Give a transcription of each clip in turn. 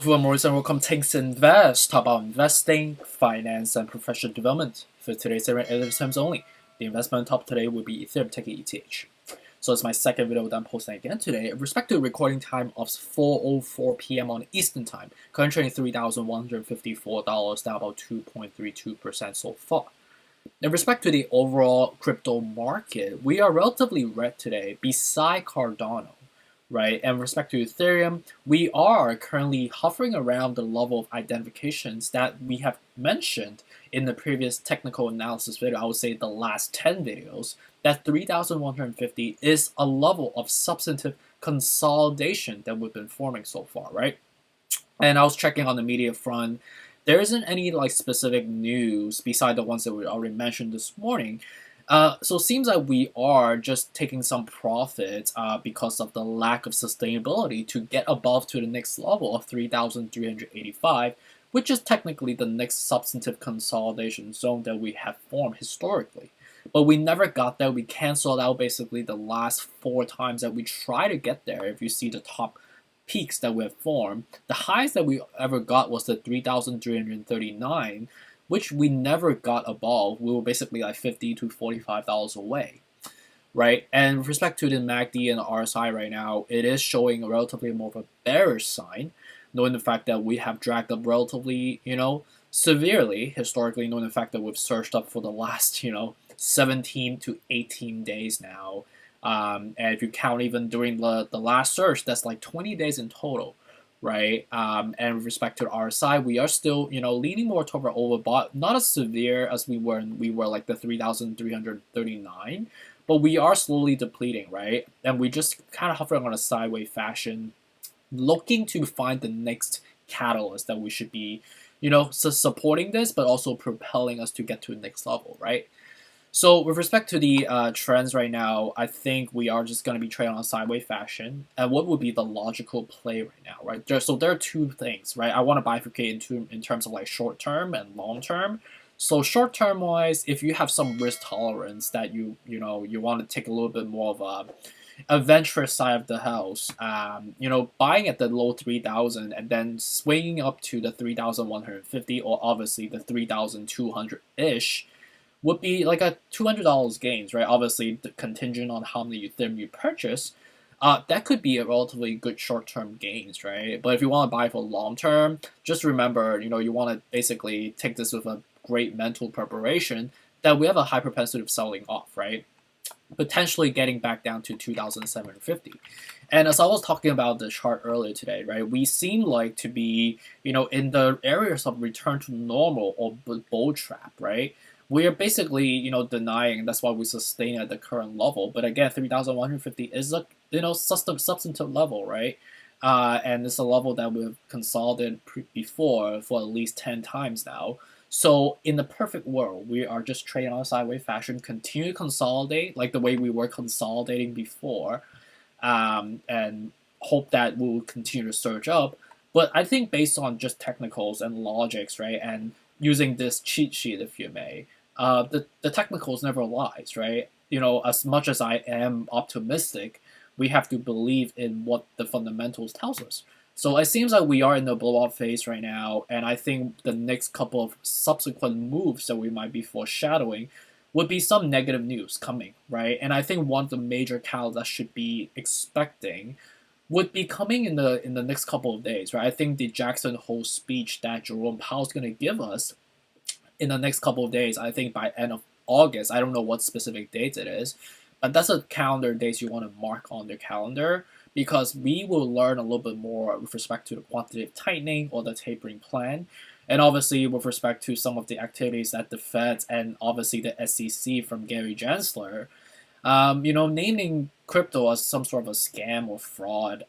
Everyone, Maurice, and welcome to Tanks Invest. Talk about investing, finance, and professional development. For today's editor terms only, the investment top today will be Ethereum ticker ETH. So it's my second video that I'm posting again today. With respect to recording time of 4:04 p.m. on Eastern time, current trading $3,154, down about 2.32% so far. In respect to the overall crypto market, we are relatively red today, beside Cardano, right? And with respect to Ethereum, we are currently hovering around the level of identifications that we have mentioned in the previous technical analysis video. I would say the last 10 videos, that 3,150 is a level of substantive consolidation that we've been forming so far, right? And I was checking on the media front. There isn't any like specific news beside the ones that we already mentioned this morning. So it seems like we are just taking some profits because of the lack of sustainability to get above to the next level of 3,385, which is technically the next substantive consolidation zone that we have formed historically. But we never got there. We canceled out basically the last 4 times that we try to get there. If you see the top peaks that we have formed, the highest that we ever got was the 3,339, which we never got above. We were basically like $50 to $45 away, right? And with respect to the MACD and the RSI right now, it is showing a relatively more of a bearish sign, knowing the fact that we have dragged up relatively, severely historically, knowing the fact that we've surged up for the last, 17 to 18 days now. And if you count even during the last surge, that's like 20 days in total, right? And with respect to the RSI, we are still, leaning more toward overbought, not as severe as we were like the 3,339, but we are slowly depleting, right? And we just kind of hovering on a sideways fashion, looking to find the next catalyst that we should be, supporting this, but also propelling us to get to the next level, right? So with respect to the trends right now, I think we are just going to be trading on a sideways fashion. And what would be the logical play right now, right? So there are two things, right? I want to bifurcate in terms of like short term and long term. So short term wise, if you have some risk tolerance that you want to take a little bit more of a adventurous side of the house, buying at the low 3,000 and then swinging up to the 3,150 or obviously the 3,200 ish would be like a $200 gains, right? Obviously, the contingent on how many Ethereum you purchase, that could be a relatively good short-term gains, right? But if you want to buy for long-term, just remember, you want to basically take this with a great mental preparation that we have a high propensity of selling off, right? Potentially getting back down to 2,750. And as I was talking about the chart earlier today, right, we seem like to be, in the areas of return to normal or bull trap, right? We are basically, denying. That's why we sustain at the current level. But again, 3,150 is a, substantive level, right? And it's a level that we've consolidated before for at least 10 times now. So in the perfect world, we are just trading on a sideways fashion, continue to consolidate like the way we were consolidating before, and hope that we'll continue to surge up. But I think based on just technicals and logics, right, and using this cheat sheet, if you may, the technicals never lies, right? As much as I am optimistic, we have to believe in what the fundamentals tells us. So it seems like we are in the blowout phase right now, and I think the next couple of subsequent moves that we might be foreshadowing would be some negative news coming, right? And I think one of the major catalysts that should be expecting would be coming in the next couple of days, right? I think the Jackson Hole speech that Jerome Powell is going to give us in the next couple of days, I think by end of August, I don't know what specific date it is, but that's a calendar dates you want to mark on the calendar because we will learn a little bit more with respect to the quantitative tightening or the tapering plan. And obviously, with respect to some of the activities that the Fed and obviously the SEC from Gary Gensler, naming crypto as some sort of a scam or fraud,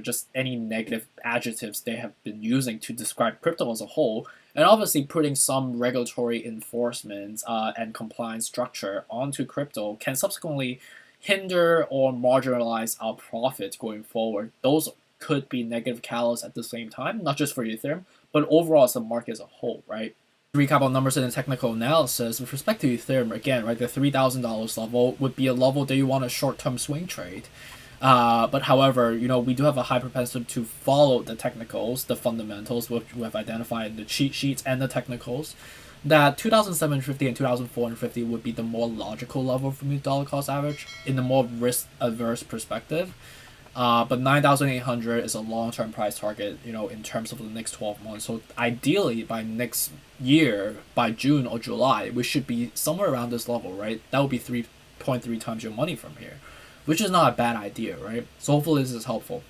just any negative adjectives they have been using to describe crypto as a whole, and obviously putting some regulatory enforcement and compliance structure onto crypto can subsequently hinder or marginalize our profits going forward. Those could be negative catalysts at the same time, not just for Ethereum, but overall as a market as a whole, right? Recap on numbers in the technical analysis with respect to Ethereum again, right? The $3,000 level would be a level that you want a short-term swing trade. But however, we do have a high propensity to follow the technicals, the fundamentals, which we have identified in the cheat sheets and the technicals. That 2,750 and 2,450 would be the more logical level for me dollar cost average in the more risk averse perspective. But 9,800 is a long-term price target, in terms of the next 12 months. So ideally, by next year, by June or July, we should be somewhere around this level, right? That would be 3.3 times your money from here, which is not a bad idea, right? So hopefully this is helpful.